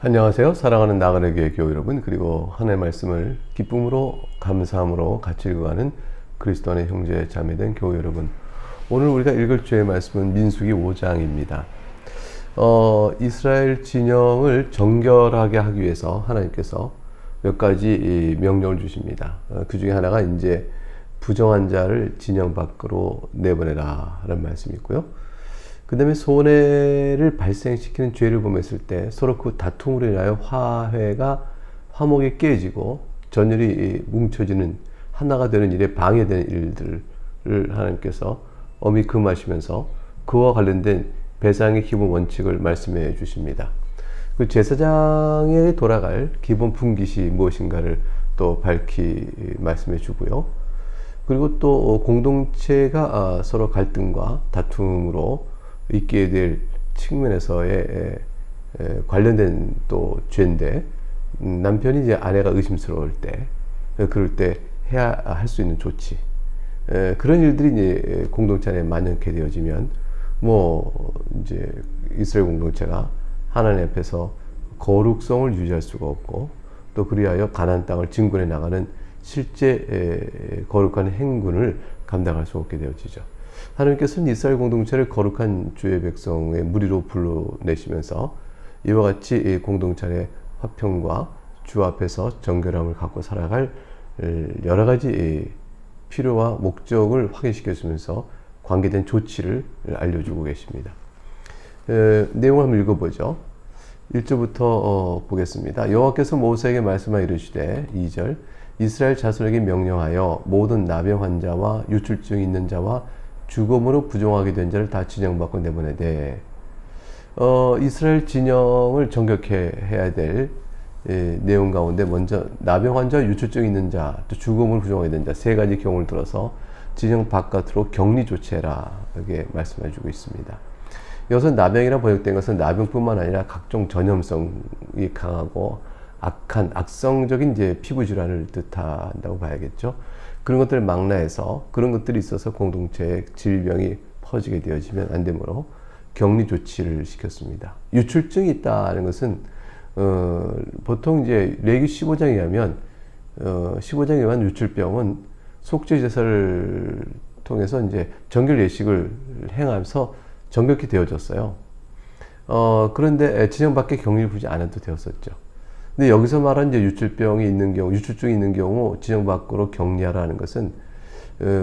안녕하세요. 사랑하는 나그네 교회 교우 여러분, 그리고 하나님의 말씀을 기쁨으로 감사함으로 같이 읽어가는 그리스도 안의 형제 자매된 교우 여러분, 오늘 우리가 읽을 주의 말씀은 민수기 5장입니다. 이스라엘 진영을 정결하게 하기 위해서 하나님께서 몇 가지 명령을 주십니다. 그 중에 하나가 이제 부정한 자를 진영 밖으로 내보내라 라는 말씀이 있고요. 그 다음에 손해를 발생시키는 죄를 범했을 때 서로 그 다툼으로 인하여 화목이 깨지고 전율이 뭉쳐지는 하나가 되는 일에 방해되는 일들을 하나님께서 엄히 금하시면서 그와 관련된 배상의 기본 원칙을 말씀해 주십니다. 그 제사장에 돌아갈 기본 분깃이 무엇인가를 또 밝히 말씀해 주고요. 그리고 또 공동체가 서로 갈등과 다툼으로 있게 될 측면에서의 관련된 또 죄인데, 남편이 이제 아내가 의심스러울 때, 그럴 때 해야 할 수 있는 조치, 그런 일들이 이제 공동체 안에 만연케 되어지면 이제 이스라엘 공동체가 하나님 앞에서 거룩성을 유지할 수가 없고, 또 그리하여 가나안 땅을 진군해 나가는 실제 거룩한 행군을 감당할 수 없게 되어지죠. 하나님께서는 이스라엘 공동체를 거룩한 주의 백성의 무리로 불러내시면서 이와 같이 공동체의 화평과 주 앞에서 정결함을 갖고 살아갈 여러 가지 필요와 목적을 확인시켜 주면서 관계된 조치를 알려주고 계십니다. 내용을 한번 읽어보죠. 1절부터 보겠습니다. 여호와께서 모세에게 말씀하여 이르시되 2절 이스라엘 자손에게 명령하여 모든 나병 환자와 유출증이 있는 자와 죽음으로 부정하게 된 자를 다 진영 밖으로 내보내되, 이스라엘 진영을 정결케 해야 될 내용 가운데 먼저 나병 환자, 유출증 있는 자, 또 죽음을 부정하게 된 자 세 가지 경우를 들어서 진영 바깥으로 격리 조치해라 이렇게 말씀해 주고 있습니다. 여기서 나병이라 번역된 것은 나병뿐만 아니라 각종 전염성이 강하고 악성적인 이제 피부 질환을 뜻한다고 봐야겠죠. 그런 것들을 망라해서 그런 것들이 있어서 공동체에 질병이 퍼지게 되어지면 안 되므로 격리 조치를 시켰습니다. 유출증이 있다는 것은 보통 이제 레위기 15장에 의하면 15장에 의한 유출병은 속죄 제사를 통해서 이제 정결 예식을 행하면서 정결케 되어졌어요. 그런데 진영 밖에 격리를 부지 않아도 되었었죠. 근데 여기서 말한 이제 유출병이 있는 경우, 유출증이 있는 경우 진영 밖으로 격리하라는 것은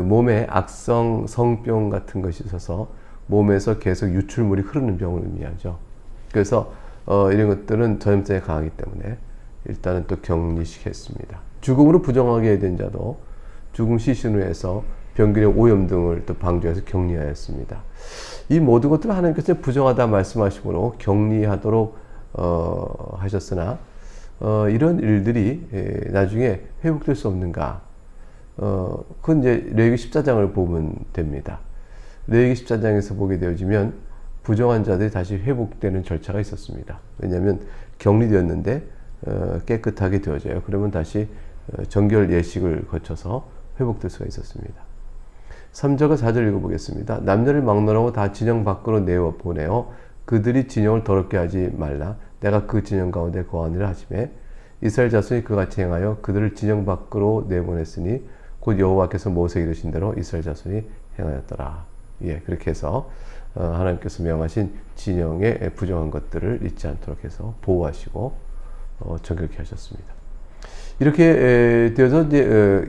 몸에 악성 성병 같은 것이 있어서 몸에서 계속 유출물이 흐르는 병을 의미하죠. 그래서 이런 것들은 전염성이 강하기 때문에 일단은 또 격리시켰습니다. 죽음으로 부정하게 된 자도 죽음 시신으로 해서 병균의 오염 등을 또 방조해서 격리하였습니다. 이 모든 것들을 하나님께서 부정하다 말씀하시므로 격리하도록 하셨으나 이런 일들이 나중에 회복될 수 없는가? 그건 이제 레위기 14장을 보면 됩니다. 레위기 14장에서 보게 되어지면 부정한 자들이 다시 회복되는 절차가 있었습니다. 왜냐하면 격리되었는데 깨끗하게 되어져요. 그러면 다시 정결 예식을 거쳐서 회복될 수가 있었습니다. 3절과 4절 읽어보겠습니다. 남녀를 막론하고 다 진영 밖으로 내어 보내어 그들이 진영을 더럽게 하지 말라. 내가 그 진영 가운데 거하니라 하시매 이스라엘 자손이 그같이 행하여 그들을 진영 밖으로 내보냈으니 곧 여호와께서 모세에게 이르신 대로 이스라엘 자손이 행하였더라. 그렇게 해서 하나님께서 명하신 진영의 부정한 것들을 잊지 않도록 해서 보호하시고 정결케 하셨습니다. 이렇게 되어서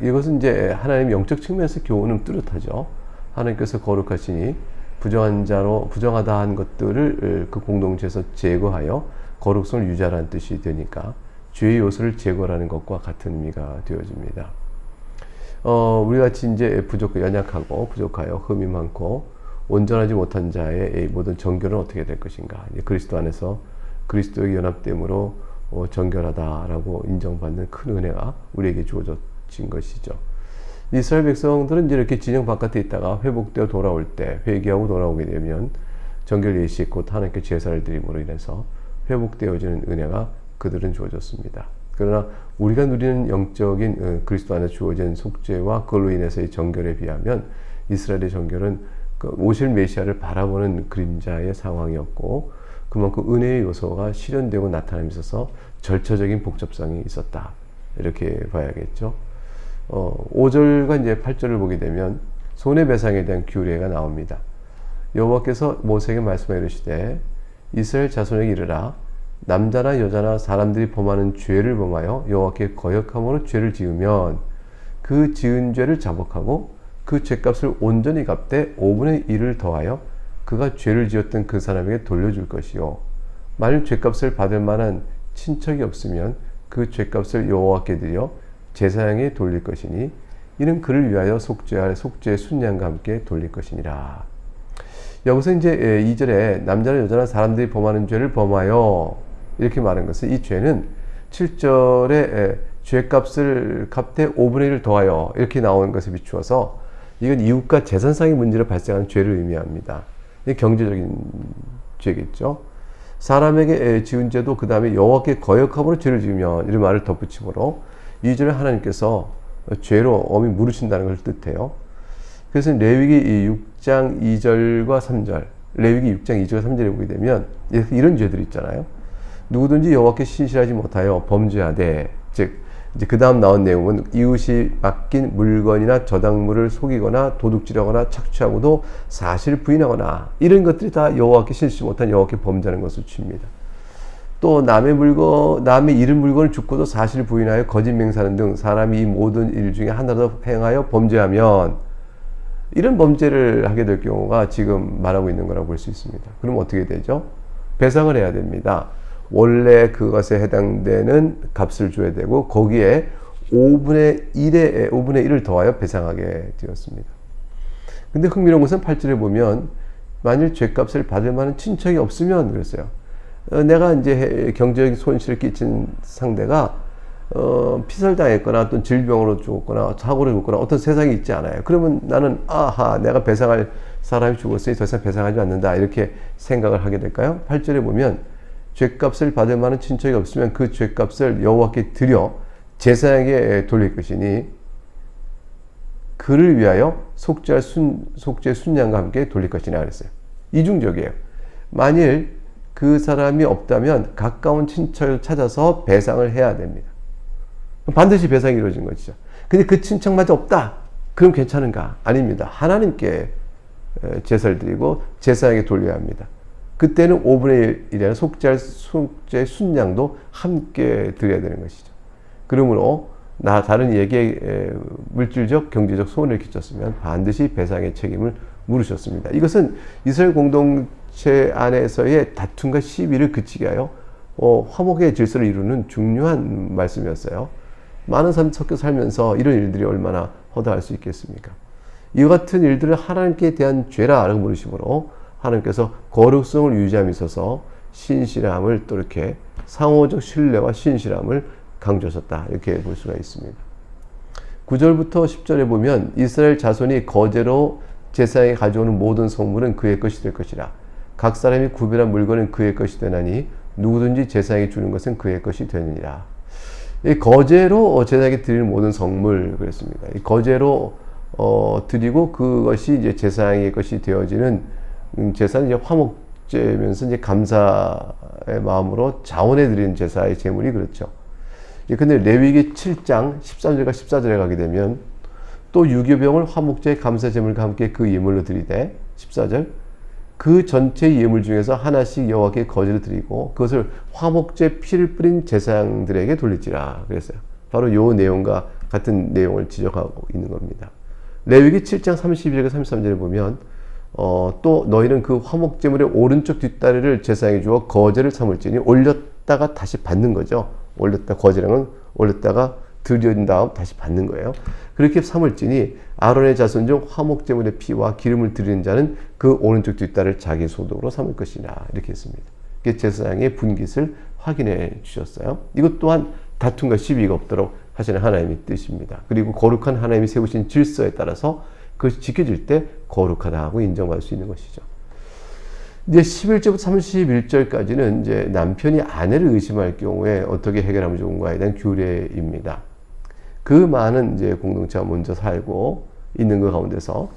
이것은 이제 하나님 영적 측면에서 교훈은 뚜렷하죠. 하나님께서 거룩하시니 부정하다 한 것들을 그 공동체에서 제거하여 거룩성을 유지하라는 뜻이 되니까 죄의 요소를 제거하는 것과 같은 의미가 되어집니다. 우리 같이 이제 연약하고 부족하여 흠이 많고 온전하지 못한 자의 모든 정결은 어떻게 될 것인가? 그리스도 안에서 그리스도의 연합됨으로 정결하다라고 인정받는 큰 은혜가 우리에게 주어진 것이죠. 이스라엘 백성들은 이제 이렇게 진영 바깥에 있다가 회복되어 돌아올 때, 회개하고 돌아오게 되면 정결 예식 곧 하나님께 제사를 드림으로 인해서 회복되어지는 은혜가 그들은 주어졌습니다. 그러나 우리가 누리는 영적인 그리스도 안에 주어진 속죄와 그걸로 인해서의 정결에 비하면 이스라엘의 정결은 그 오실 메시아를 바라보는 그림자의 상황이었고, 그만큼 은혜의 요소가 실현되고 나타남에 있어서 절차적인 복잡성이 있었다. 이렇게 봐야겠죠. 5절과 이제 8절을 보게 되면 손해배상에 대한 규례가 나옵니다. 여호와께서 모세에게 말씀하여 이르시되 이스라엘 자손에게 이르라 남자나 여자나 사람들이 범하는 죄를 범하여 여호와께 거역함으로 죄를 지으면 그 지은 죄를 자복하고 그 죄값을 온전히 갚되 5분의 1을 더하여 그가 죄를 지었던 그 사람에게 돌려줄 것이요 만일 죄값을 받을 만한 친척이 없으면 그 죄값을 여호와께 드려 제사장에 돌릴 것이니 이는 그를 위하여 속죄할 속죄의 순양과 함께 돌릴 것이니라. 여기서 이제 2절에 남자나 여자나 사람들이 범하는 죄를 범하여 이렇게 말한 것은 이 죄는 7절에 죄값을 갚되 5분의 1을 더하여 이렇게 나오는 것에 비추어서 이건 이웃과 재산상의 문제로 발생하는 죄를 의미합니다. 경제적인 죄겠죠. 사람에게 지은 죄도 그 다음에 여호와께 거역함으로 죄를 지으면 이런 말을 덧붙이므로 2절에 하나님께서 죄로 엄히 물으신다는 걸 뜻해요. 그래서 레위기 6장 2절과 3절, 레위기 6장 2절과 3절에 보게 되면 이런 죄들이 있잖아요. 누구든지 여호와께 신실하지 못하여 범죄하되, 즉 이제 그 다음 나온 내용은 이웃이 맡긴 물건이나 저당물을 속이거나 도둑질하거나 착취하고도 사실 부인하거나 이런 것들이 다 여호와께 신실하지 못한 여호와께 범죄하는 것을 칩니다. 또 남의 잃은 물건을 줍고도 사실 부인하여 거짓 맹세하는 등 사람이 이 모든 일 중에 하나라도 행하여 범죄하면 이런 범죄를 하게 될 경우가 지금 말하고 있는 거라고 볼 수 있습니다. 그럼 어떻게 되죠? 배상을 해야 됩니다. 원래 그것에 해당되는 값을 줘야 되고 거기에 5분의 1을 더하여 배상하게 되었습니다. 근데 흥미로운 것은 8절에 보면 만일 죄값을 받을 만한 친척이 없으면 그랬어요. 내가 이제 경제적 손실을 끼친 상대가 피살당했거나 어떤 질병으로 죽었거나 사고로 죽었거나 어떤 세상이 있지 않아요. 그러면 나는 내가 배상할 사람이 죽었으니 더 이상 배상하지 않는다 이렇게 생각을 하게 될까요? 8절에 보면 죄값을 받을 만한 친척이 없으면 그 죄값을 여호와께 드려 제사장에게 돌릴 것이니 그를 위하여 속죄 순양과 함께 돌릴 것이냐 그랬어요. 이중적이에요. 만일 그 사람이 없다면 가까운 친척을 찾아서 배상을 해야 됩니다. 반드시 배상이 이루어진 것이죠. 근데 그 친척마저 없다. 그럼 괜찮은가? 아닙니다. 하나님께 제사를 드리고 제사장에게 돌려야 합니다. 그때는 5분의 1이라는 속죄 순양도 함께 드려야 되는 것이죠. 그러므로 다른 이에게 물질적, 경제적 손해를 끼쳤으면 반드시 배상의 책임을 물으셨습니다. 이것은 이스라엘 공동체 안에서의 다툼과 시비를 그치게 하여 화목의 질서를 이루는 중요한 말씀이었어요. 많은 사람이 섞여 살면서 이런 일들이 얼마나 허다할 수 있겠습니까? 이와 같은 일들을 하나님께 대한 죄라라고 부르심으로 하나님께서 거룩성을 유지함에 있어서 신실함을 또 이렇게 상호적 신뢰와 신실함을 강조하셨다 이렇게 볼 수가 있습니다. 9절부터 10절에 보면 이스라엘 자손이 거제로 제사장이 가져오는 모든 성물은 그의 것이 될 것이라 각 사람이 구별한 물건은 그의 것이 되나니 누구든지 제사장에게 주는 것은 그의 것이 되느니라. 이 거제로 제사장에게 드리는 모든 성물 그랬습니다. 이 거제로 드리고 그것이 이제 제사장의 것이 되어지는 제사는 이제 화목제면서 이제 감사의 마음으로 자원해 드리는 제사의 제물이 그렇죠. 근데 레위기 7장 13절과 14절에 가게 되면 또 유교병을 화목제 감사 제물과 함께 그 예물로 드리되 14절 그 전체 예물 중에서 하나씩 여호와께 거제로 드리고 그것을 화목제 피를 뿌린 제사장들에게 돌릴지라 그랬어요. 바로 요 내용과 같은 내용을 지적하고 있는 겁니다. 레위기 7장 31절과 33절에 보면 또 너희는 그 화목제물의 오른쪽 뒷다리를 제사장에 주어 거제를 삼을지니 올렸다가 다시 받는 거죠. 거제랑은 올렸다가 드려진 다음 다시 받는 거예요. 그렇게 삼을지니 아론의 자손 중 화목제물의 피와 기름을 드리는 자는 그 오른쪽 뒷다리를 자기 소득으로 삼을 것이라 이렇게 했습니다. 제사장의 분깃을 확인해 주셨어요. 이것 또한 다툼과 시비가 없도록 하시는 하나님의 뜻입니다. 그리고 거룩한 하나님이 세우신 질서에 따라서 그것이 지켜질 때 거룩하다 하고 인정받을 수 있는 것이죠. 이제 11절부터 31절까지는 이제 남편이 아내를 의심할 경우에 어떻게 해결하면 좋은가에 대한 규례입니다. 그 많은 이제 공동체가 먼저 살고 있는 그 가운데서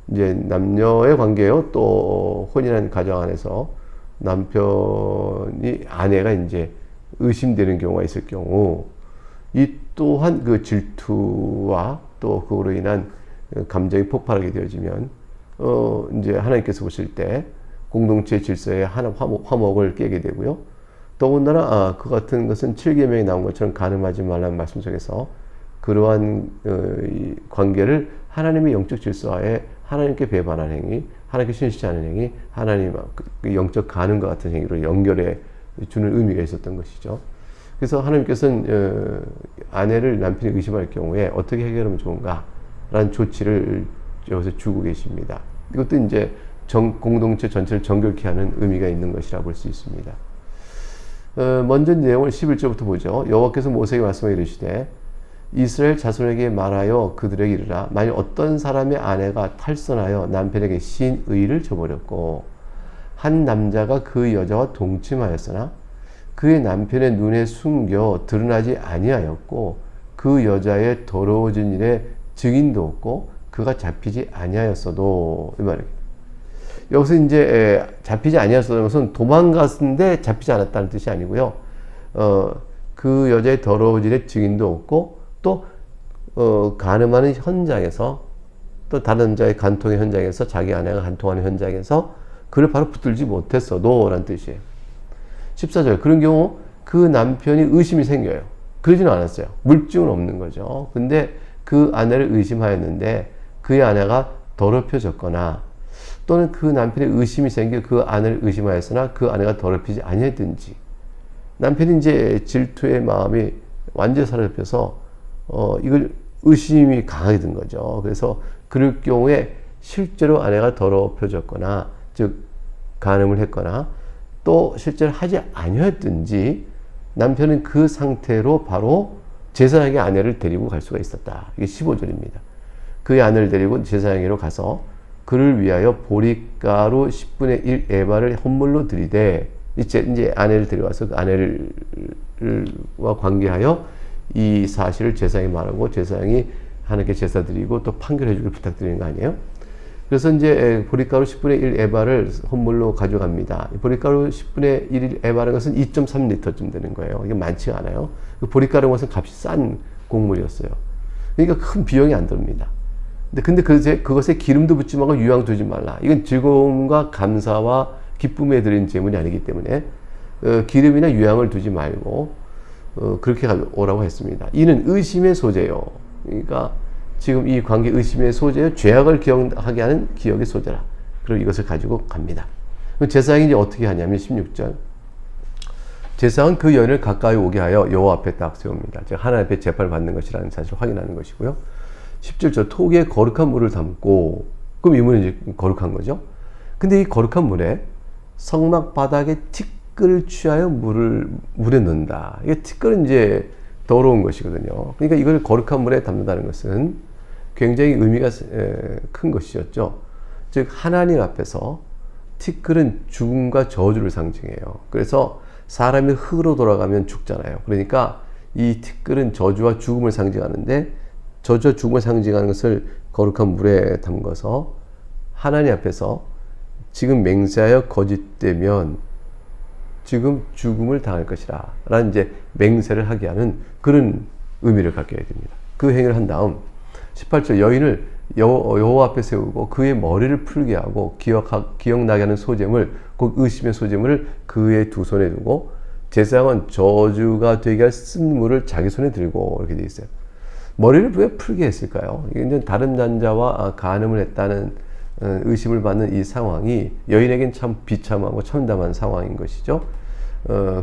이제 남녀의 관계요 또 혼인한 가정 안에서 남편이 아내가 이제 의심되는 경우가 있을 경우 이 또한 그 질투와 또 그로 인한 감정이 폭발하게 되어지면 이제 하나님께서 보실 때 공동체 질서의 하나 화목을 깨게 되고요. 더군다나 그 같은 것은 7계명에 나온 것처럼 간음하지 말라는 말씀 속에서 그러한 관계를 하나님의 영적 질서하에 하나님께 배반하는 행위, 하나님께 신실치 않은 행위, 하나님 영적 간음과 같은 행위로 연결해 주는 의미가 있었던 것이죠. 그래서 하나님께서는 아내를 남편이 의심할 경우에 어떻게 해결하면 좋은가라는 조치를 여기서 주고 계십니다. 이것도 이제 공동체 전체를 정결케 하는 의미가 있는 것이라 볼 수 있습니다. 먼저 내용을 11절부터 보죠. 여호와께서 모세에게 말씀하여 이르시되 이스라엘 자손에게 말하여 그들에게 이르라. 만일 어떤 사람의 아내가 탈선하여 남편에게 신의를 저버렸고 한 남자가 그 여자와 동침하였으나 그의 남편의 눈에 숨겨 드러나지 아니하였고 그 여자의 더러워진 일에 증인도 없고 그가 잡히지 아니하였어도, 이 말이에요. 여기서 이제 잡히지 아니하였다는 것은 도망갔는데 잡히지 않았다는 뜻이 아니고요. 그 여자의 더러워진 일에 증인도 없고 또 간음하는 현장에서 또 다른 자의 간통의 현장에서 자기 아내가 간통하는 현장에서 그를 바로 붙들지 못했어도 라는 뜻이에요. 14절 그런 경우 그 남편이 의심이 생겨요. 그러지는 않았어요. 물증은 없는 거죠. 근데 그 아내를 의심하였는데 그의 아내가 더럽혀졌거나 또는 그 남편의 의심이 생겨 그 아내를 의심하였으나 그 아내가 더럽히지 아니했든지 남편이 이제 질투의 마음이 완전히 사로잡혀서 이걸 의심이 강하게 든 거죠. 그래서 그럴 경우에 실제로 아내가 더럽혀졌거나 즉 간음을 했거나 또 실제로 하지 아니었든지 남편은 그 상태로 바로 제사장에게 아내를 데리고 갈 수가 있었다. 이게 15절입니다. 그의 아내를 데리고 제사장에게로 가서 그를 위하여 보리가루 10분의 1 에바를 헌물로 드리되 이제 아내를 데려와서 그 아내와 관계하여 이 사실을 제사장에 말하고 제사장이 하나님께 제사 드리고 또 판결해 주길 부탁드리는 거 아니에요? 그래서 이제 보리가루 10분의 1 에바를 헌물로 가져갑니다. 보리가루 10분의 1 에바라는 것은 2.3리터쯤 되는 거예요. 이게 많지가 않아요. 그 보리가루는 것은 값이 싼 곡물이었어요. 그러니까 큰 비용이 안 듭니다. 근데 그것에 기름도 붓지 말고 유황 두지 말라. 이건 즐거움과 감사와 기쁨에 드린 제물이 아니기 때문에 기름이나 유황을 두지 말고 그렇게 오라고 했습니다. 이는 의심의 소재요. 그러니까 지금 이 관계 의심의 소재요. 죄악을 기억하게 하는 기억의 소재라. 그리고 이것을 가지고 갑니다. 제사장이 이제 어떻게 하냐면 16절. 제사장은 그 여인을 가까이 오게 하여 여호와 앞에 딱 세웁니다. 즉 하나님 앞에 재판을 받는 것이라는 사실을 확인하는 것이고요. 17절 톡에 거룩한 물을 담고, 그럼 이 물은 이제 거룩한 거죠. 근데 이 거룩한 물에 성막 바닥에 티끌을 취하여 물에 넣는다. 이게 티끌은 이제 더러운 것이거든요. 그러니까 이걸 거룩한 물에 담는다는 것은 굉장히 의미가 큰 것이었죠. 즉 하나님 앞에서 티끌은 죽음과 저주를 상징해요. 그래서 사람이 흙으로 돌아가면 죽잖아요. 그러니까 이 티끌은 저주와 죽음을 상징하는데 저주와 죽음을 상징하는 것을 거룩한 물에 담가서 하나님 앞에서 지금 맹세하여 거짓되면 지금 죽음을 당할 것이라 라는 이제 맹세를 하게 하는 그런 의미를 갖게 됩니다. 그 행위를 한 다음 18절 여인을 여호와 앞에 세우고 그의 머리를 풀게 하고 기억나게 하는 소재물 곧 의심의 소재물을 그의 두 손에 두고 제사장은 저주가 되게 할 쓴물을 자기 손에 들고 이렇게 돼 있어요. 머리를 왜 풀게 했을까요? 이게 다른 남자와 간음을 했다는 의심을 받는 이 상황이 여인에겐 참 비참하고 참담한 상황인 것이죠.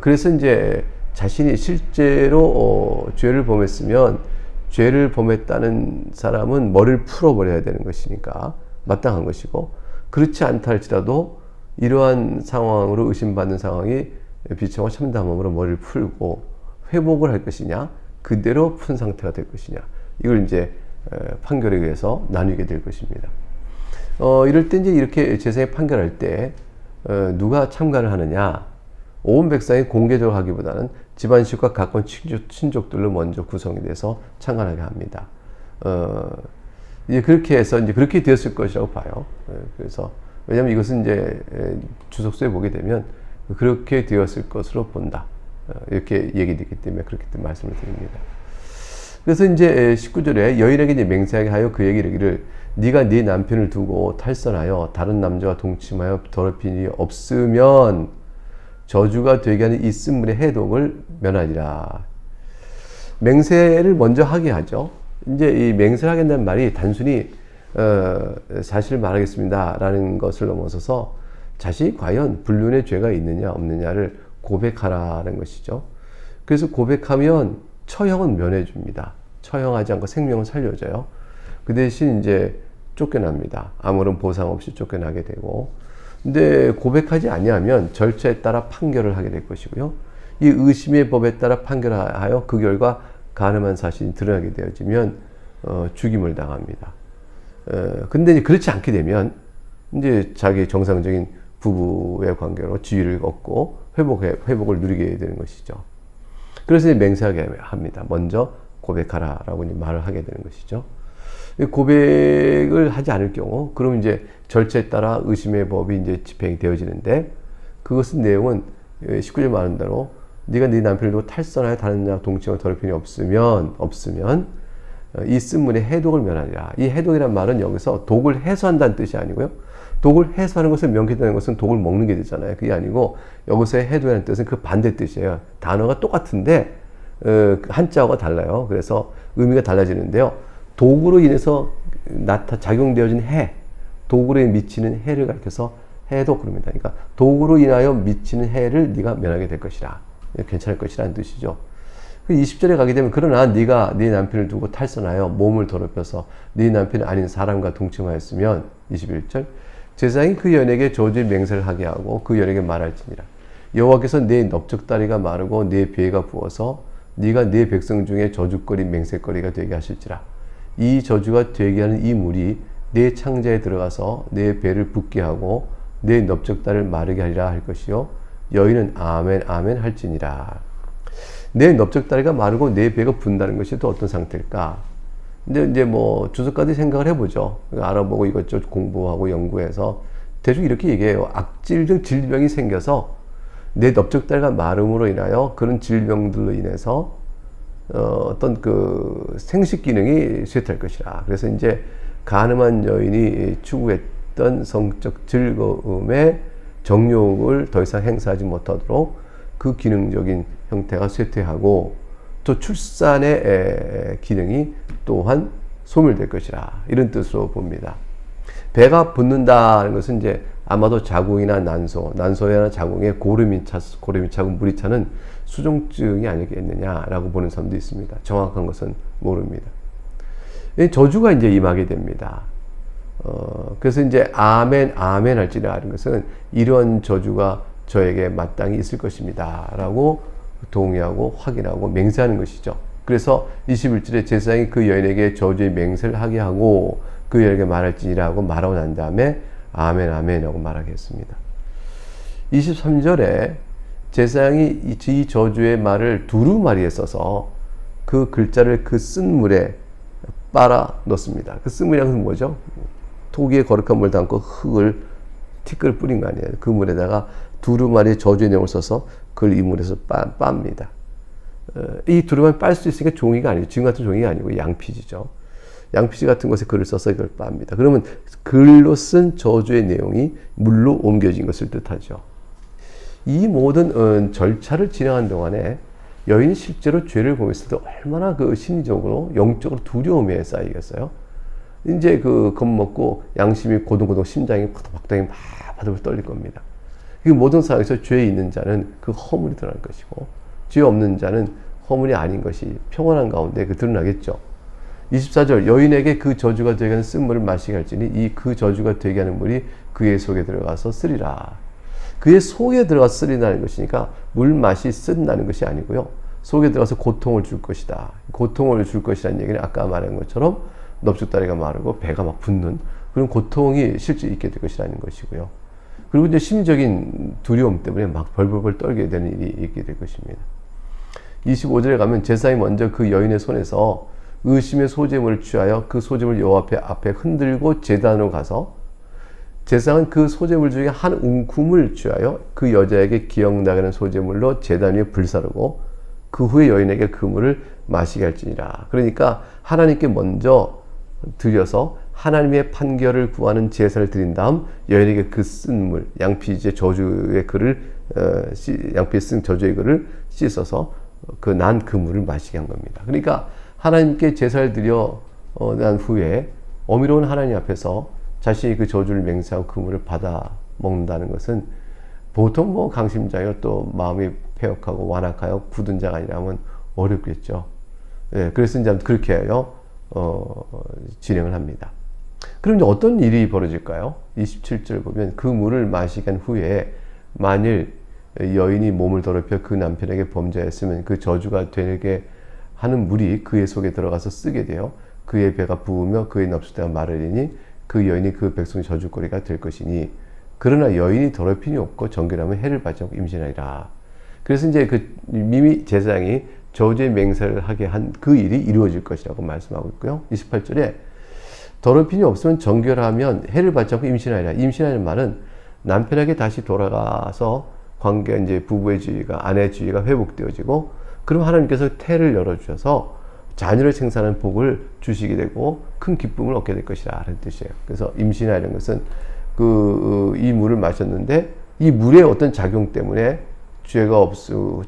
그래서 이제 자신이 실제로 죄를 범했으면 죄를 범했다는 사람은 머리를 풀어버려야 되는 것이니까 마땅한 것이고, 그렇지 않다 할지라도 이러한 상황으로 의심받는 상황이 비참하고 참담함으로 머리를 풀고 회복을 할 것이냐, 그대로 푼 상태가 될 것이냐, 이걸 이제 판결에 의해서 나누게 될 것입니다. 이럴 때 이제 이렇게 제사에 판결할 때 누가 참가를 하느냐, 온 백성이 공개적으로 하기보다는 집안식과 가까운 친족들로 먼저 구성이 돼서 참관하게 합니다. 이제 그렇게 해서 이제 그렇게 되었을 것이라고 봐요. 그래서 왜냐하면 이것은 이제 주석서에 보게 되면 그렇게 되었을 것으로 본다. 이렇게 얘기되기 때문에 그렇게 말씀을 드립니다. 그래서 이제 19절에 여인에게 이제 맹세하게 하여 그에게 이르기를 네가 네 남편을 두고 탈선하여 다른 남자와 동침하여 더럽힌 일이 없으면 저주가 되게 하는 이 쓴물의 해독을 면하리라. 맹세를 먼저 하게 하죠. 이제 이 맹세를 하겠다는 말이 단순히 사실을 말하겠습니다 라는 것을 넘어서서 자신이 과연 불륜의 죄가 있느냐 없느냐를 고백하라는 것이죠. 그래서 고백하면 처형은 면해줍니다. 처형하지 않고 생명을 살려줘요. 그 대신 이제 쫓겨납니다. 아무런 보상 없이 쫓겨나게 되고, 근데 고백하지 아니하면 절차에 따라 판결을 하게 될 것이고요. 이 의심의 법에 따라 판결하여 그 결과 가늠한 사실이 드러나게 되어지면 죽임을 당합니다. 근데 이제 그렇지 않게 되면 이제 자기 정상적인 부부의 관계로 지위를 얻고 회복을 누리게 되는 것이죠. 그래서 이제 맹세하게 합니다. 먼저 고백하라라고 이제 말을 하게 되는 것이죠. 고백을 하지 않을 경우, 그럼 이제 절차에 따라 의심의 법이 이제 집행이 되어지는데, 그것은 내용은 19절 말한 대로 네가 네 남편을 두고 탈선하여 다른 자와 동침하여 더럽힘이 없으면 이 쓴물의 해독을 면하리라. 이 해독이란 말은 여기서 독을 해소한다는 뜻이 아니고요. 독을 해소하는 것을 명쾌하다는 것은 독을 먹는 게 되잖아요. 그게 아니고 여기서의 해독이라는 뜻은 그 반대 뜻이에요. 단어가 똑같은데 한자어가 달라요. 그래서 의미가 달라지는데요. 독으로 인해서 작용되어진 독으로 미치는 해를 가리켜서 해독 그럽니다. 그러니까 독으로 인하여 미치는 해를 네가 면하게 될 것이라. 괜찮을 것이라는 뜻이죠. 20절에 가게 되면 그러나 네가 네 남편을 두고 탈선하여 몸을 더럽혀서 네 남편이 아닌 사람과 동침하였으면 21절 제사장이 그 여인에게 저주의 맹세를 하게 하고 그 여인에게 말할지니라 여호와께서 네 넓적다리가 마르고 네 배가 부어서 네가 네 백성 중에 저주거리 맹세거리가 되게 하실지라 이 저주가 되게 하는 이 물이 네 창자에 들어가서 네 배를 붓게 하고 네 넓적다리를 마르게 하리라 할 것이요 여인은 아멘 아멘 할지니라. 내 넓적다리가 마르고 내 배가 분다는 것이 또 어떤 상태일까? 근데 이제 뭐 주석가들이 생각을 해보죠. 알아보고 이것저것 공부하고 연구해서 대충 이렇게 얘기해요. 악질적 질병이 생겨서 내 넓적다리가 마름으로 인하여 그런 질병들로 인해서 어떤 그 생식 기능이 쇠퇴할 것이라. 그래서 이제 가늠한 여인이 추구했던 성적 즐거움의 정욕을 더 이상 행사하지 못하도록 그 기능적인 형태가 쇠퇴하고 또 출산의 기능이 또한 소멸될 것이라 이런 뜻으로 봅니다. 배가 붓는다는 것은 이제 아마도 자궁이나 난소나 자궁에 고름이 차고 물이 차는 수종증이 아니겠느냐라고 보는 사람도 있습니다. 정확한 것은 모릅니다. 저주가 이제 임하게 됩니다. 그래서 이제 아멘 아멘 할지라 하는 것은 이런 저주가 저에게 마땅히 있을 것입니다 라고 동의하고 확인하고 맹세하는 것이죠. 그래서 21절에 제사장이 그 여인에게 저주의 맹세를 하게 하고 그 여인에게 말할지니라 하고 말하고 난 다음에 아멘 아멘이라고 말하겠습니다. 23절에 제사장이 이 저주의 말을 두루마리에 써서 그 글자를 그 쓴 물에 빨아 넣습니다. 그 쓴 물이란 것은 뭐죠? 토기에 거룩한 물 담고 흙을 티끌 뿌린 거 아니에요. 그 물에다가 두루마리 저주의 내용을 써서 그걸 이 물에서 빱니다. 이 두루마리 빨 수 있으니까 종이가 아니죠. 지금 같은 종이가 아니고 양피지죠. 양피지 같은 것에 글을 써서 이걸 빱니다. 그러면 글로 쓴 저주의 내용이 물로 옮겨진 것을 뜻하죠. 이 모든 절차를 진행한 동안에 여인이 실제로 죄를 범했을 때 얼마나 그 심리적으로 영적으로 두려움에 쌓이겠어요. 이제 그 겁먹고 양심이 고동고동 심장이 박동이 바들바들 떨릴 겁니다. 그 모든 상황에서 죄에 있는 자는 그 허물이 드러날 것이고 죄 없는 자는 허물이 아닌 것이 평온한 가운데 그 드러나겠죠. 24절 여인에게 그 저주가 되게 하는 쓴 물을 마시게 할지니 이 그 저주가 되게 하는 물이 그의 속에 들어가서 쓰리라. 그의 속에 들어가서 쓰리라는 것이니까 물 맛이 쓴다는 것이 아니고요. 속에 들어가서 고통을 줄 것이다. 고통을 줄 것이라는 얘기는 아까 말한 것처럼 넓적다리가 마르고 배가 막 붓는 그런 고통이 실제 있게 될 것이라는 것이고요. 그리고 이제 심리적인 두려움 때문에 막 벌벌벌 떨게 되는 일이 있게 될 것입니다. 25절에 가면 제사장이 먼저 그 여인의 손에서 의심의 소재물을 취하여 그 소재물을 여호와 앞에 흔들고 제단으로 가서 제사장은 그 소재물 중에 한 움큼을 취하여 그 여자에게 기억나게 하는 소재물로 제단 위에 불사르고 그 후에 여인에게 그 물을 마시게 할지니라. 그러니까 하나님께 먼저 드려서 하나님의 판결을 구하는 제사를 드린 다음 여인에게 그 쓴 물, 양피제 저주의 글을 양피에 쓴 저주의 글을 씻어서 그 난 그 물을 마시게 한 겁니다. 그러니까 하나님께 제사를 드려 난 후에 어미로운 하나님 앞에서 자신이 그 저주를 맹세하고 그 물을 받아 먹는다는 것은 보통 뭐 강심장이요 또 마음이 패역하고 완악하여 굳은 자가 아니라면 어렵겠죠. 예, 그래서 이제 그렇게 해요. 진행을 합니다. 그럼 이제 어떤 일이 벌어질까요? 27절 보면 그 물을 마시게 한 후에 만일 여인이 몸을 더럽혀 그 남편에게 범죄했으면 그 저주가 되게 하는 물이 그의 속에 들어가서 쓰게 되어 그의 배가 부으며 그의 넙수대가 마르리니 그 여인이 그 백성의 저주거리가 될 것이니 그러나 여인이 더럽힘이 없고 정결하면 해를 받지 않고 임신하리라. 그래서 이제 그 미미 제사장이 저주의 맹세를 하게 한 그 일이 이루어질 것이라고 말씀하고 있고요. 28절에 더럽힘이 없으면 정결하면 해를 받지 않고 임신하리라. 임신하는 말은 남편에게 다시 돌아가서 관계 이제 부부의 지위가 아내의 지위가 회복되어지고 그럼 하나님께서 태를 열어주셔서 자녀를 생산하는 복을 주시게 되고 큰 기쁨을 얻게 될 것이라 하는 뜻이에요. 그래서 임신이라는 것은 이 물을 마셨는데 이 물의 어떤 작용 때문에 죄가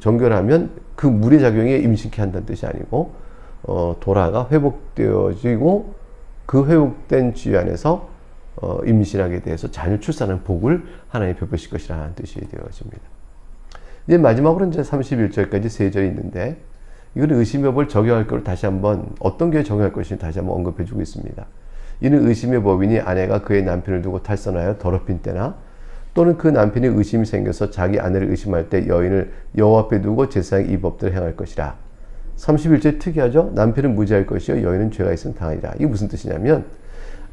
정결하면 그 물의 작용이 임신케 한다는 뜻이 아니고 돌아가 회복되어지고 그 회복된 지위 안에서 임신하게 돼서 자녀 출산하는 복을 하나님이 베푸실 것이라는 뜻이 되어집니다. 이제 마지막으로 이제 31절까지 세 절이 있는데 이거는 의심의 법을 적용할 것을 다시 한번 어떤 교회에 적용할 것인지 다시 한번 언급해 주고 있습니다. 이는 의심의 법이니 아내가 그의 남편을 두고 탈선하여 더럽힌 때나 또는 그 남편이 의심이 생겨서 자기 아내를 의심할 때 여인을 여호와 앞에 두고 제사장이 이 법대로 행할 것이라. 31절 특이하죠? 남편은 무죄할 것이요 여인은 죄가 있으면 당하리라. 이게 무슨 뜻이냐면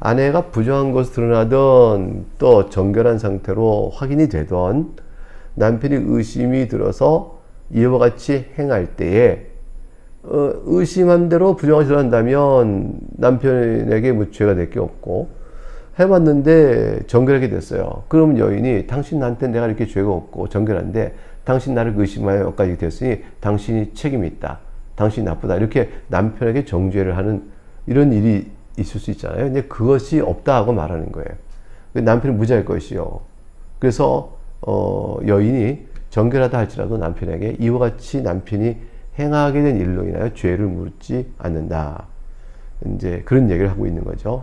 아내가 부정한 것이 드러나던 또 정결한 상태로 확인이 되던 남편이 의심이 들어서 이와 같이 행할 때에 의심한 대로 부정한 것이 드러난다면 남편에게 뭐 죄가 될 게 없고 해봤는데 정결하게 됐어요. 그럼 여인이 당신한테 내가 이렇게 죄가 없고 정결한데 당신 나를 의심하여 여기까지 됐으니 당신이 책임이 있다. 당신이 나쁘다. 이렇게 남편에게 정죄를 하는 이런 일이 있을 수 있잖아요. 근데 그것이 없다 하고 말하는 거예요. 남편은 무죄할 것이요. 그래서 여인이 정결하다 할지라도 남편에게 이와 같이 남편이 행하게 된 일로 인하여 죄를 묻지 않는다. 이제 그런 얘기를 하고 있는 거죠.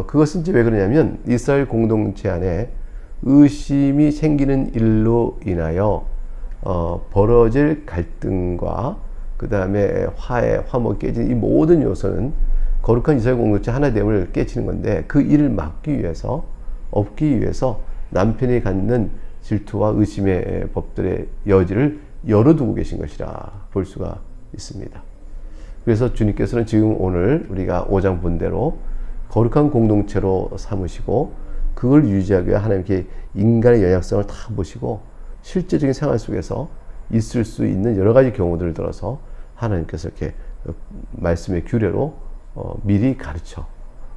그것은 이제 왜 그러냐면 이스라엘 공동체 안에 의심이 생기는 일로 인하여 벌어질 갈등과 그 다음에 화해, 화목 깨진 이 모든 요소는 거룩한 이스라엘 공동체 하나됨을 깨치는 건데 그 일을 막기 위해서 없기 위해서 남편이 갖는 질투와 의심의 법들의 여지를 열어두고 계신 것이라 볼 수가 있습니다. 그래서 주님께서는 지금 오늘 우리가 5장 본대로 거룩한 공동체로 삼으시고 그걸 유지하기 위해 하나님께 인간의 연약성을 다 보시고 실제적인 생활 속에서 있을 수 있는 여러 가지 경우들을 들어서 하나님께서 이렇게 말씀의 규례로 미리 가르쳐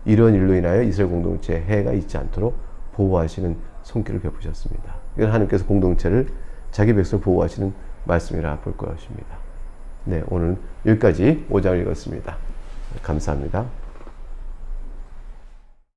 이런 일로 인하여 이스라엘 공동체에 해가 있지 않도록 보호하시는 손길을 베푸셨습니다. 이건 하나님께서 공동체를 자기 백성을 보호하시는 말씀이라 볼 것입니다. 네, 오늘 여기까지 5장을 읽었습니다. 감사합니다.